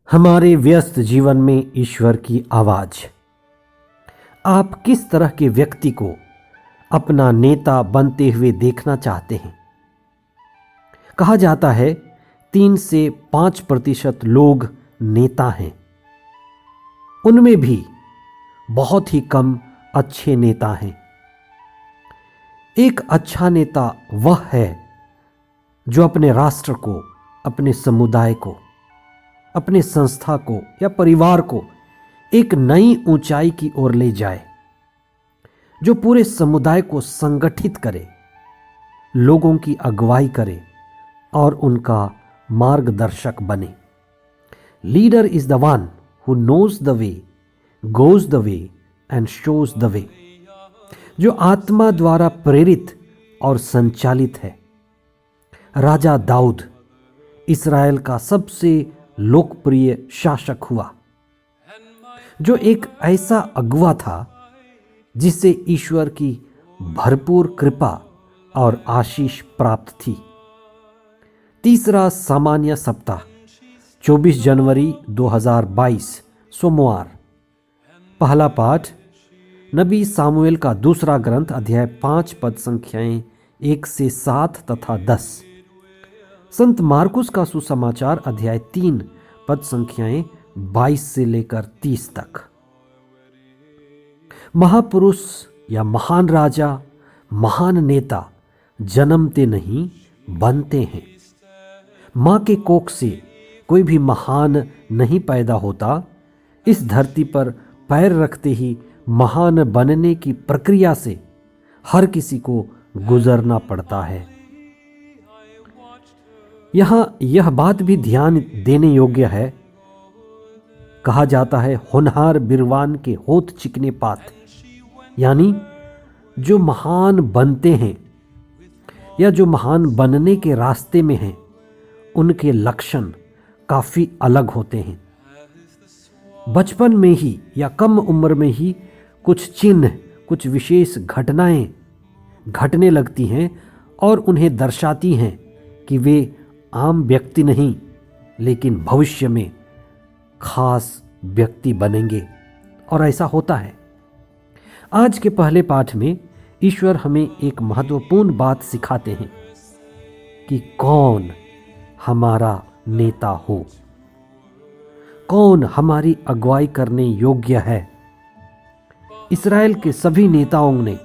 हमारे व्यस्त जीवन में ईश्वर की आवाज। आप किस तरह के व्यक्ति को अपना नेता बनते हुए देखना चाहते हैं? कहा जाता है 3 से 5% लोग नेता हैं। उनमें भी बहुत ही कम अच्छे नेता हैं। एक अच्छा नेता वह है जो अपने राष्ट्र को, अपने समुदाय को, अपने संस्था को या परिवार को एक नई ऊंचाई की ओर ले जाए, जो पूरे समुदाय को संगठित करे, लोगों की अगुवाई करे और उनका मार्गदर्शक बने। Leader is the one who knows the way, goes the way and shows the way, जो आत्मा द्वारा प्रेरित और संचालित है। राजा दाऊद इस्राएल का सबसे लोकप्रिय शासक हुआ, जो एक ऐसा अगुवा था जिसे ईश्वर की भरपूर कृपा और आशीष प्राप्त थी। तीसरा सामान्य सप्ताह 24 जनवरी 2022 सोमवार। पहला पाठ नबी सामुएल का दूसरा ग्रंथ अध्याय 5 पद संख्याएं 1 से 7 तथा 10। संत मार्कुस का सुसमाचार अध्याय 3 पद संख्याएं 22 से लेकर 30 तक। महापुरुष या महान राजा, महान नेता जन्मते नहीं, बनते हैं। मां के कोख से कोई भी महान नहीं पैदा होता। इस धरती पर पैर रखते ही महान बनने की प्रक्रिया से हर किसी को गुजरना पड़ता है। यहां यह बात भी ध्यान देने योग्य है, कहा जाता है होनहार बिरवान के होत चिकने पात, यानी जो महान बनते हैं या जो महान बनने के रास्ते में हैं, उनके लक्षण काफी अलग होते हैं। बचपन में ही या कम उम्र में ही कुछ चिन्ह, कुछ विशेष घटनाएं घटने लगती हैं और उन्हें दर्शाती हैं कि वे आम व्यक्ति नहीं, लेकिन भविष्य में खास व्यक्ति बनेंगे। और ऐसा होता है। आज के पहले पाठ में ईश्वर हमें एक महत्वपूर्ण बात सिखाते हैं कि कौन हमारा नेता हो, कौन हमारी अगुवाई करने योग्य है। इस्राएल के सभी नेताओं ने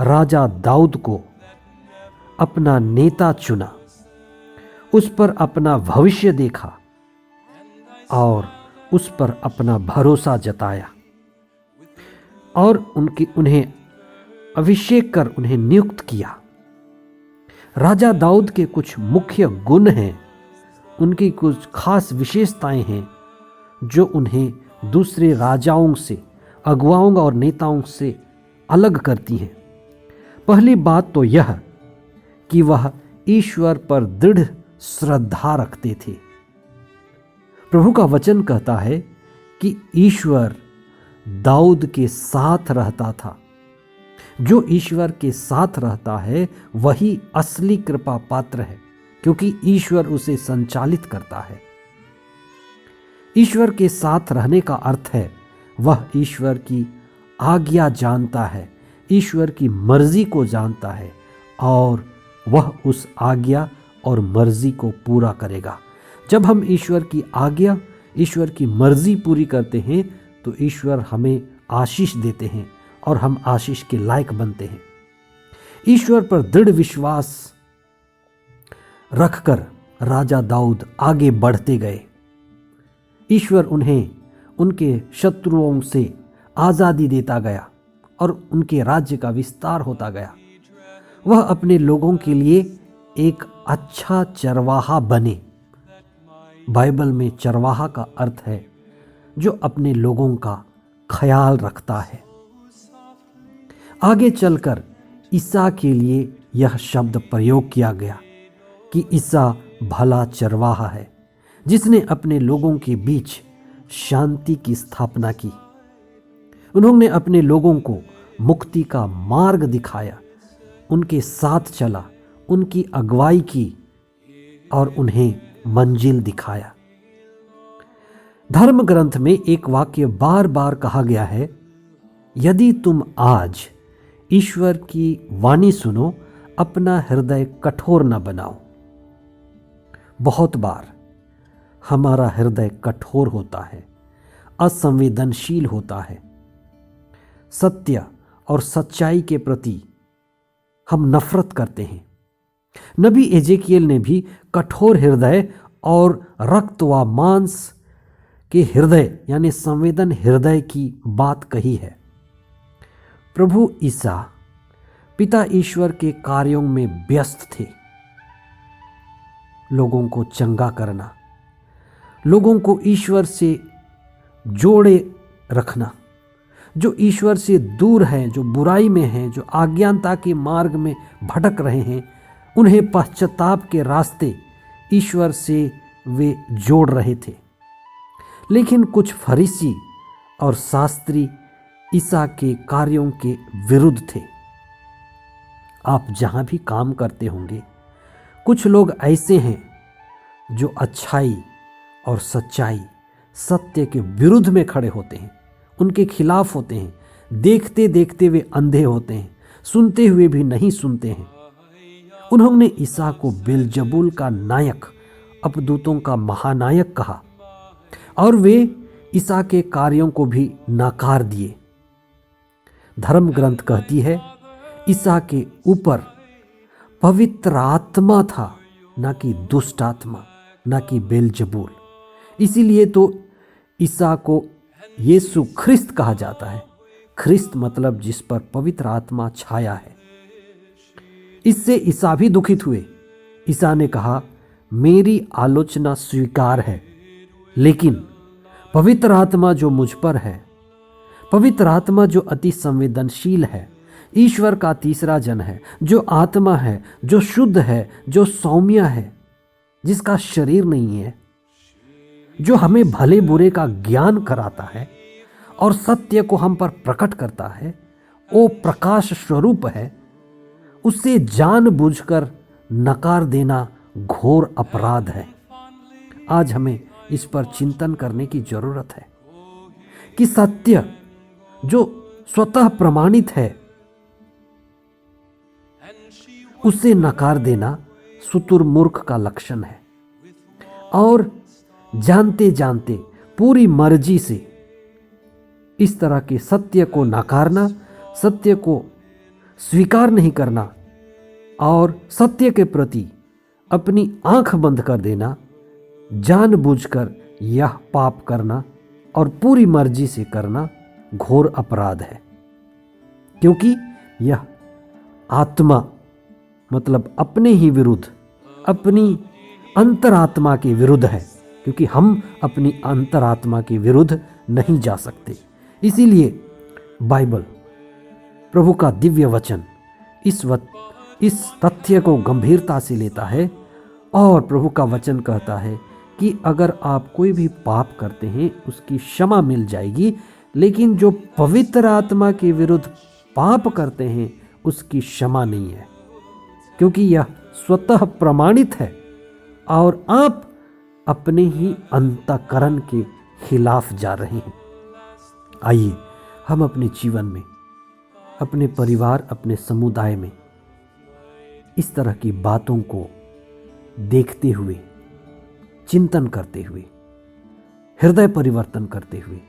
राजा दाऊद को अपना नेता चुना, उस पर अपना भविष्य देखा और उस पर अपना भरोसा जताया और उन्हें अभिषेक कर उन्हें नियुक्त किया। राजा दाऊद के कुछ मुख्य गुण हैं, उनकी कुछ खास विशेषताएं हैं जो उन्हें दूसरे राजाओं से, अगुवाओं और नेताओं से अलग करती हैं। पहली बात तो यह कि वह ईश्वर पर दृढ़ श्रद्धा रखते थे। प्रभु का वचन कहता है कि ईश्वर दाऊद के साथ रहता था। जो ईश्वर के साथ रहता है वही असली कृपा पात्र है, क्योंकि ईश्वर उसे संचालित करता है। ईश्वर के साथ रहने का अर्थ है वह ईश्वर की आज्ञा जानता है, ईश्वर की मर्जी को जानता है और वह उस आज्ञा और मर्जी को पूरा करेगा। जब हम ईश्वर की आज्ञा, ईश्वर की मर्जी पूरी करते हैं तो ईश्वर हमें आशीष देते हैं और हम आशीष के लायक बनते हैं। ईश्वर पर दृढ़ विश्वास रखकर राजा दाऊद आगे बढ़ते गए। ईश्वर उन्हें उनके शत्रुओं से आज़ादी देता गया और उनके राज्य का विस्तार होता गया। वह अपने लोगों के लिए एक अच्छा चरवाहा बने। बाइबल में चरवाहा का अर्थ है जो अपने लोगों का ख्याल रखता है। आगे चलकर ईसा के लिए यह शब्द प्रयोग किया गया कि ईसा भला चरवाहा है जिसने अपने लोगों के बीच शांति की स्थापना की। उन्होंने अपने लोगों को मुक्ति का मार्ग दिखाया, उनके साथ चला, उनकी अगुवाई की और उन्हें मंजिल दिखाया। धर्म ग्रंथ में एक वाक्य बार बार कहा गया है, यदि तुम आज ईश्वर की वाणी सुनो, अपना हृदय कठोर न बनाओ। बहुत बार हमारा हृदय कठोर होता है, असंवेदनशील होता है। सत्य और सच्चाई के प्रति हम नफरत करते हैं। नबी एजेकियल ने भी कठोर हृदय और रक्त व मांस के हृदय यानी संवेदन हृदय की बात कही है। प्रभु ईसा पिता ईश्वर के कार्यों में व्यस्त थे। लोगों को चंगा करना, लोगों को ईश्वर से जोड़े रखना, जो ईश्वर से दूर हैं, जो बुराई में हैं, जो अज्ञानता के मार्ग में भटक रहे हैं, उन्हें पश्चाताप के रास्ते ईश्वर से वे जोड़ रहे थे। लेकिन कुछ फरीसी और शास्त्री ईसा के कार्यों के विरुद्ध थे। आप जहां भी काम करते होंगे, कुछ लोग ऐसे हैं जो अच्छाई और सच्चाई, सत्य के विरुद्ध में खड़े होते हैं, उनके खिलाफ होते हैं। देखते देखते वे अंधे होते हैं, सुनते हुए भी नहीं सुनते हैं। उन्होंने ईसा को बेलजबूल का नायक, अपदूतों का महानायक कहा और वे ईसा के कार्यों को भी नकार दिए। धर्म ग्रंथ कहती है, ईसा के ऊपर पवित्र आत्मा था, ना कि दुष्ट आत्मा, ना कि बेलजबूल। इसीलिए तो ईसा को यीशु ख्रिस्त कहा जाता है। ख्रिस्त मतलब जिस पर पवित्र आत्मा छाया है। इससे ईसा भी दुखित हुए। ईसा ने कहा, मेरी आलोचना स्वीकार है, लेकिन पवित्र आत्मा जो मुझ पर है, पवित्र आत्मा जो अति संवेदनशील है, ईश्वर का तीसरा जन है, जो आत्मा है, जो शुद्ध है, जो सौम्य है, जिसका शरीर नहीं है, जो हमें भले बुरे का ज्ञान कराता है और सत्य को हम पर प्रकट करता है, वो प्रकाश स्वरूप है। उससे जानबूझकर नकार देना घोर अपराध है। आज हमें इस पर चिंतन करने की जरूरत है कि सत्य जो स्वतः प्रमाणित है, उसे नकार देना शुतुरमुर्ख का लक्षण है। और जानते जानते पूरी मर्जी से इस तरह के सत्य को नकारना, सत्य को स्वीकार नहीं करना और सत्य के प्रति अपनी आंख बंद कर देना, जानबूझकर यह पाप करना और पूरी मर्जी से करना घोर अपराध है। क्योंकि यह आत्मा मतलब अपने ही विरुद्ध, अपनी अंतरात्मा के विरुद्ध है। क्योंकि हम अपनी अंतरात्मा के विरुद्ध नहीं जा सकते। इसीलिए बाइबल, प्रभु का दिव्य वचन इस तथ्य को गंभीरता से लेता है और प्रभु का वचन कहता है कि अगर आप कोई भी पाप करते हैं उसकी क्षमा मिल जाएगी, लेकिन जो पवित्र आत्मा के विरुद्ध पाप करते हैं उसकी क्षमा नहीं है, क्योंकि यह स्वतः प्रमाणित है और आप अपने ही अंतःकरण के खिलाफ जा रहे हैं। आइए हम अपने जीवन में, अपने परिवार, अपने समुदाय में इस तरह की बातों को देखते हुए, चिंतन करते हुए, हृदय परिवर्तन करते हुए,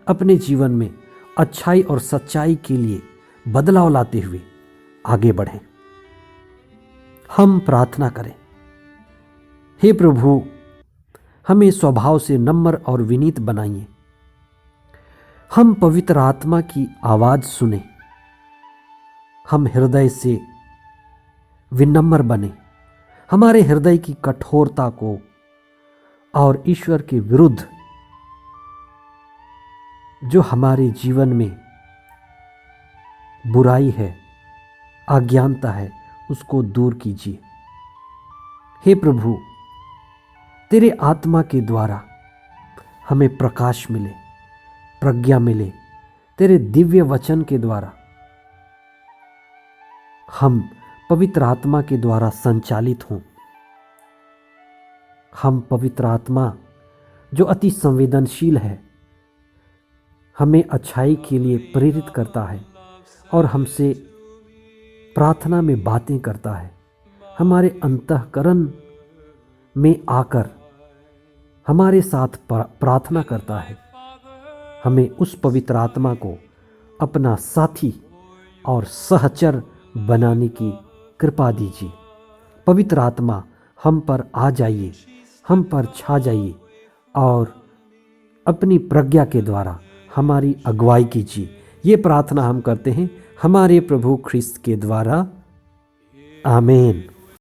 अपने जीवन में अच्छाई और सच्चाई के लिए बदलाव लाते हुए आगे बढ़ें। हम प्रार्थना करें। हे प्रभु, हमें स्वभाव से नम्र और विनीत बनाइए। हम पवित्र आत्मा की आवाज़ सुने, हम हृदय से विनम्र बने, हमारे हृदय की कठोरता को और ईश्वर के विरुद्ध जो हमारे जीवन में बुराई है, अज्ञानता है, उसको दूर कीजिए। हे प्रभु, तेरे आत्मा के द्वारा हमें प्रकाश मिले, प्रज्ञा मिले। तेरे दिव्य वचन के द्वारा हम पवित्र आत्मा के द्वारा संचालित हों। हम पवित्र आत्मा जो अति संवेदनशील है, हमें अच्छाई के लिए प्रेरित करता है और हमसे प्रार्थना में बातें करता है, हमारे अंतःकरण में आकर हमारे साथ प्रार्थना करता है। हमें उस पवित्र आत्मा को अपना साथी और सहचर बनाने की कृपा दीजिए। पवित्र आत्मा हम पर आ जाइए, हम पर छा जाइए और अपनी प्रज्ञा के द्वारा हमारी अगुवाई कीजिए। ये प्रार्थना हम करते हैं हमारे प्रभु ख्रिस्त के द्वारा, आमीन।